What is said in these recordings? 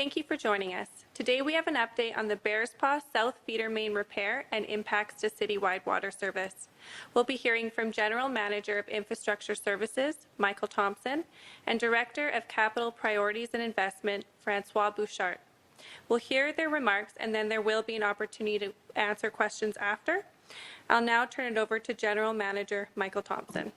thank you for joining us. Today we have an update on the Bearspaw South Feeder Main repair and impacts to citywide water service. We'll be hearing from General Manager of Infrastructure Services, Michael Thompson, and Director of Capital Priorities and Investment, Francois Bouchard. We'll hear their remarks and then there will be an opportunity to answer questions after. I'll now turn it over to General Manager Michael Thompson.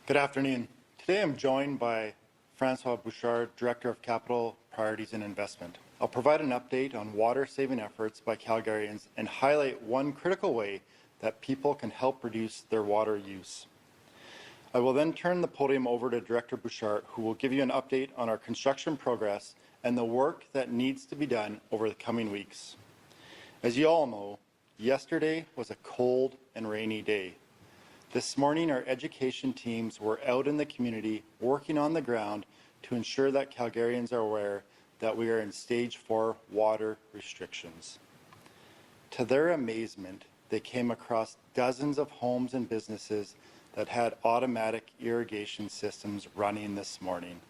Good afternoon. Today I'm joined by Francois Bouchard, Director of Capital Priorities and Investment. I'll provide an update on water-saving efforts by Calgarians and highlight one critical way that people can help reduce their water use. I will then turn the podium over to Director Bouchard, who will give you an update on our construction progress and the work that needs to be done over the coming weeks. As you all know, yesterday was a cold and rainy day. This morning, our education teams were out in the community working on the ground to ensure that Calgarians are aware that we are in Stage 4 water restrictions. To their amazement, they came across dozens of homes and businesses that had automatic irrigation systems running this morning.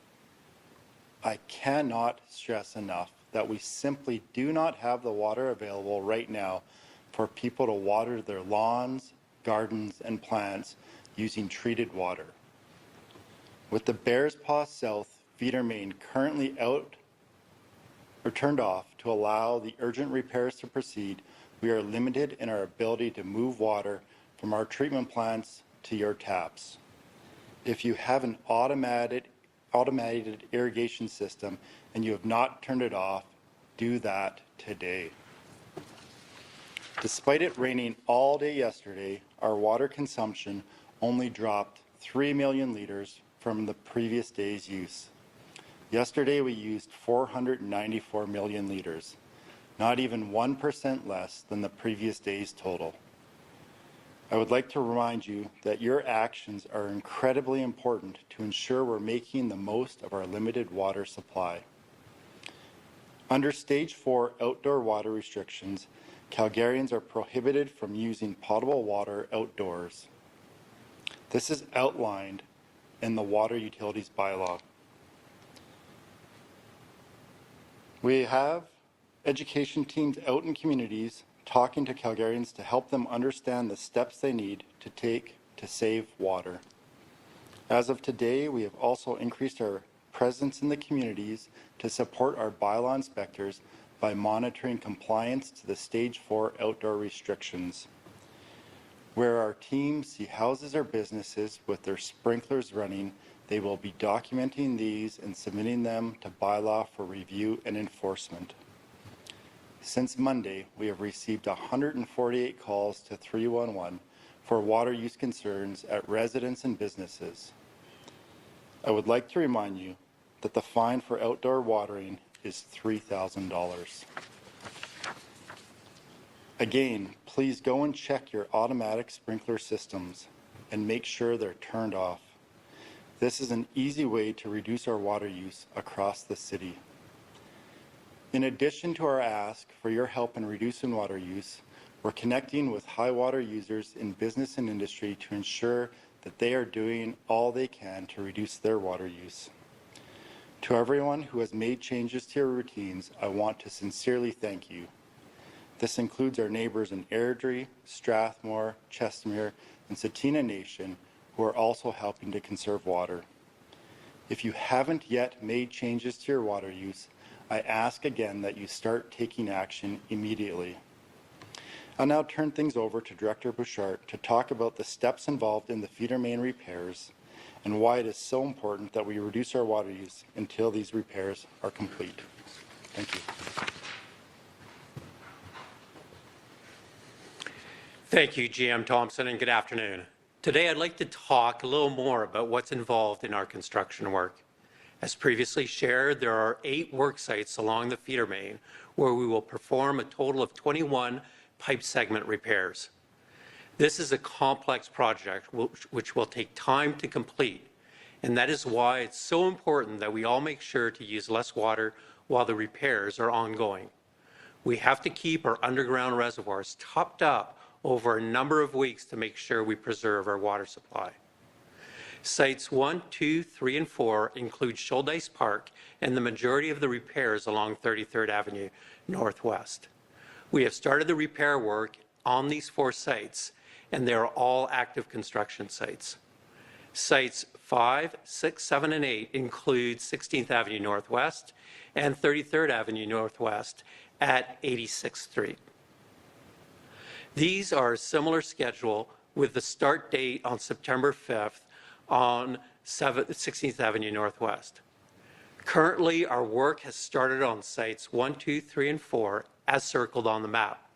I cannot stress enough that we simply do not have the water available right now for people to water their lawns, gardens, and plants using treated water. With the Bearspaw South feeder main currently out or turned off to allow the urgent repairs to proceed, we are limited in our ability to move water from our treatment plants to your taps. If you have an automated irrigation system and you have not turned it off, do that today. Despite it raining all day yesterday, our water consumption only dropped 3 million litres from the previous day's use. Yesterday we used 494 million litres, not even 1% less than the previous day's total. I would like to remind you that your actions are incredibly important to ensure we're making the most of our limited water supply. Under Stage 4 outdoor water restrictions, Calgarians are prohibited from using potable water outdoors. This is outlined in the Water Utilities Bylaw. We have education teams out in communities talking to Calgarians to help them understand the steps they need to take to save water. As of today, we have also increased our presence in the communities to support our bylaw inspectors by monitoring compliance to the Stage 4 outdoor restrictions. Where our teams see houses or businesses with their sprinklers running, they will be documenting these and submitting them to bylaw for review and enforcement. Since Monday, we have received 148 calls to 311 for water use concerns at residents and businesses. I would like to remind you that the fine for outdoor watering is $3,000. Again, please go and check your automatic sprinkler systems and make sure they're turned off. This is an easy way to reduce our water use across the city. In addition to our ask for your help in reducing water use, we're connecting with high water users in business and industry to ensure that they are doing all they can to reduce their water use. To everyone who has made changes to your routines, I want to sincerely thank you. This includes our neighbours in Airdrie, Strathmore, Chestermere, and Tsuut'ina Nation, who are also helping to conserve water. If you haven't yet made changes to your water use, I ask again that you start taking action immediately. I'll now turn things over to Director Bouchard to talk about the steps involved in the feeder main repairs and why it is so important that we reduce our water use until these repairs are complete. Thank you. Thank you, GM Thompson, and good afternoon. Today I'd like to talk a little more about what's involved in our construction work. As previously shared, there are 8 work sites along the feeder main where we will perform a total of 21 pipe segment repairs. This is a complex project which will take time to complete, and that is why it's so important that we all make sure to use less water while the repairs are ongoing. We have to keep our underground reservoirs topped up over a number of weeks to make sure we preserve our water supply. Sites 1, 2, 3, and 4 include Shouldice Park and the majority of the repairs along 33rd Avenue Northwest. We have started the repair work on these 4 sites, and they are all active construction sites. Sites 5, 6, 7, and 8 include 16th Avenue Northwest and 33rd Avenue Northwest at 86th Street. These are a similar schedule with the start date on September 5th on 16th Avenue Northwest. Currently, our work has started on sites 1, 2, 3, and 4 as circled on the map.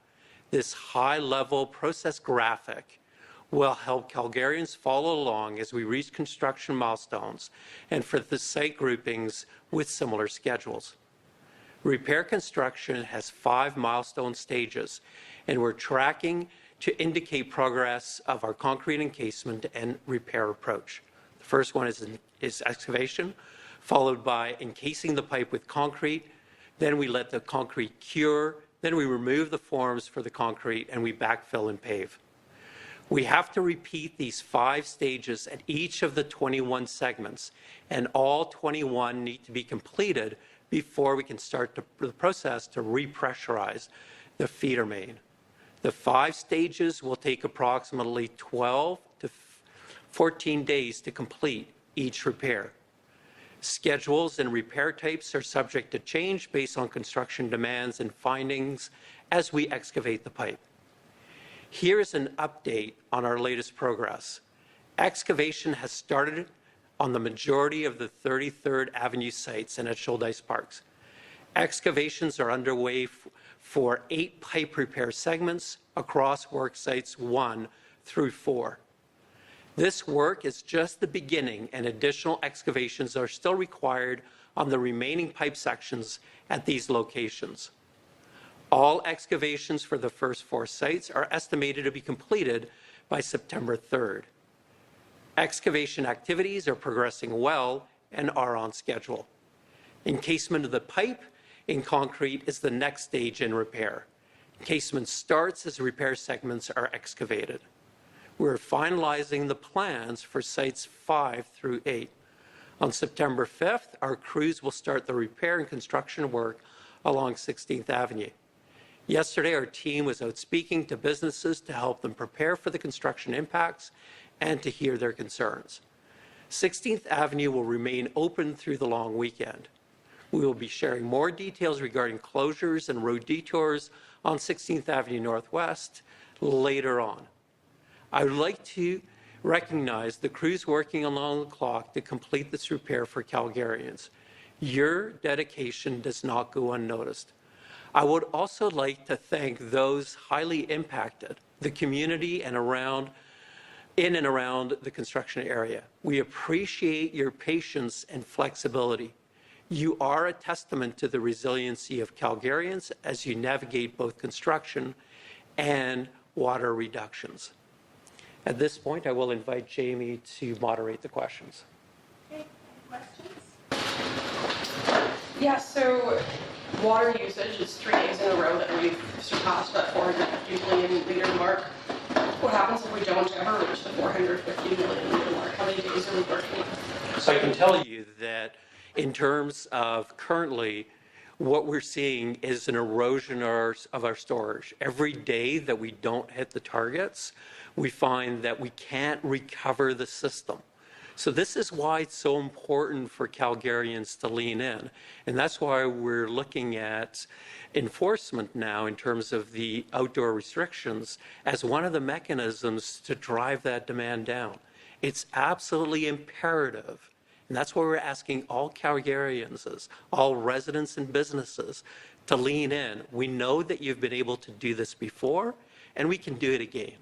This high-level process graphic will help Calgarians follow along as we reach construction milestones and for the site groupings with similar schedules. Repair construction has 5 milestone stages, and we're tracking to indicate progress of our concrete encasement and repair approach. The first one is excavation, followed by encasing the pipe with concrete. Then we let the concrete cure. Then we remove the forms for the concrete, and we backfill and pave. We have to repeat these 5 stages at each of the 21 segments, and all 21 need to be completed before we can start the process to repressurize the feeder main. The 5 stages will take approximately 12 to 14 days to complete each repair. Schedules and repair types are subject to change based on construction demands and findings as we excavate the pipe. Here is an update on our latest progress. Excavation has started on the majority of the 33rd Avenue sites and at Shouldice Parks. Excavations are underway for 8 pipe repair segments across work sites 1 through 4. This work is just the beginning, and additional excavations are still required on the remaining pipe sections at these locations. All excavations for the first 4 sites are estimated to be completed by September 3rd. Excavation activities are progressing well and are on schedule. Encasement of the pipe in concrete is the next stage in repair. Encasement starts as repair segments are excavated. We're finalizing the plans for sites 5 through 8. On September 5th, our crews will start the repair and construction work along 16th Avenue. Yesterday, our team was out speaking to businesses to help them prepare for the construction impacts and to hear their concerns. 16th Avenue will remain open through the long weekend. We will be sharing more details regarding closures and road detours on 16th Avenue Northwest later on. I would like to recognize the crews working along the clock to complete this repair for Calgarians. Your dedication does not go unnoticed. I would also like to thank those highly impacted, the community and in and around the construction area. We appreciate your patience and flexibility. You are a testament to the resiliency of Calgarians as you navigate both construction and water reductions. At this point, I will invite Jamie to moderate the questions. Okay, questions? Yeah, so water usage is 3 days in a row that we've surpassed that 450 million liter mark. What happens if we don't ever reach the 450 million liter mark? How many days are we working? So I can tell you that in terms of currently, what we're seeing is an erosion of our storage. Every day that we don't hit the targets, we find that we can't recover the system. So this is why it's so important for Calgarians to lean in. And that's why we're looking at enforcement now in terms of the outdoor restrictions as one of the mechanisms to drive that demand down. It's absolutely imperative. And that's why we're asking all Calgarians, all residents and businesses, to lean in. We know that you've been able to do this before, and we can do it again.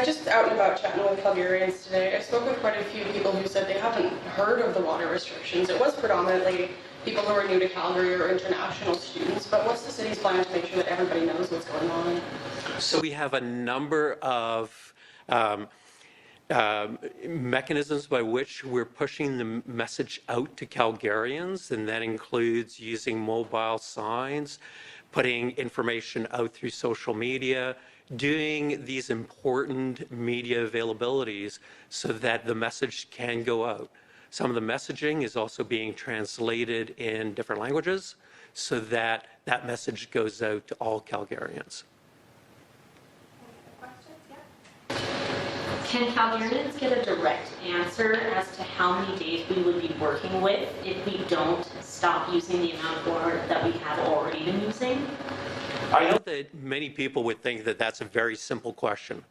Just out and about chatting with Calgarians today, I spoke with quite a few people who said they haven't heard of the water restrictions. It was predominantly people who are new to Calgary or international students, but what's the city's plan to make sure that everybody knows what's going on? So we have a number of mechanisms by which we're pushing the message out to Calgarians, and that includes using mobile signs, putting information out through social media, doing these important media availabilities so that the message can go out. Some of the messaging is also being translated in different languages so that that message goes out to all Calgarians. Can Calgarians get a direct answer as to how many days we would be working with if we don't stop using the amount of water that we have already been using? I know that many people would think that that's a very simple question,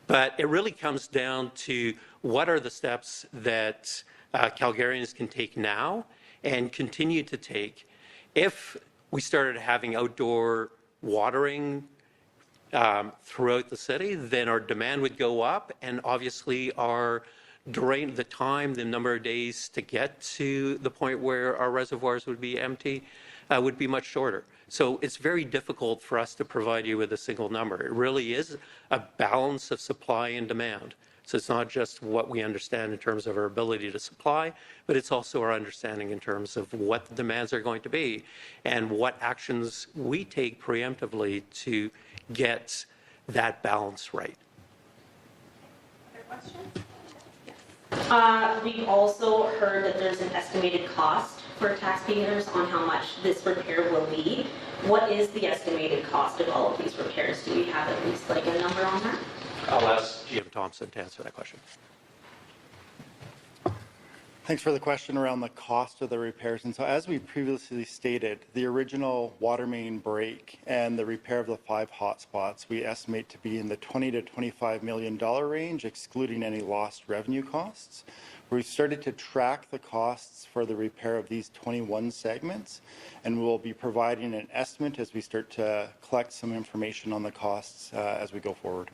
but it really comes down to what are the steps that Calgarians can take now and continue to take. If we started having outdoor watering throughout the city, then our demand would go up, and obviously our the time, the number of days to get to the point where our reservoirs would be empty would be much shorter. So it's very difficult for us to provide you with a single number. It really is a balance of supply and demand. So it's not just what we understand in terms of our ability to supply, but it's also our understanding in terms of what the demands are going to be and what actions we take preemptively to get that balance right. Other questions? We've also heard that there's an estimated cost for taxpayers on how much this repair will be. What is the estimated cost of all of these repairs? Do we have at least like a number on that? I'll ask GM Thompson to answer that question. Thanks for the question around the cost of the repairs. And so as we previously stated, the original water main break and the repair of the 5 hotspots, we estimate to be in the $20 to $25 million range, excluding any lost revenue costs. We've started to track the costs for the repair of these 21 segments, and we'll be providing an estimate as we start to collect some information on the costs as we go forward.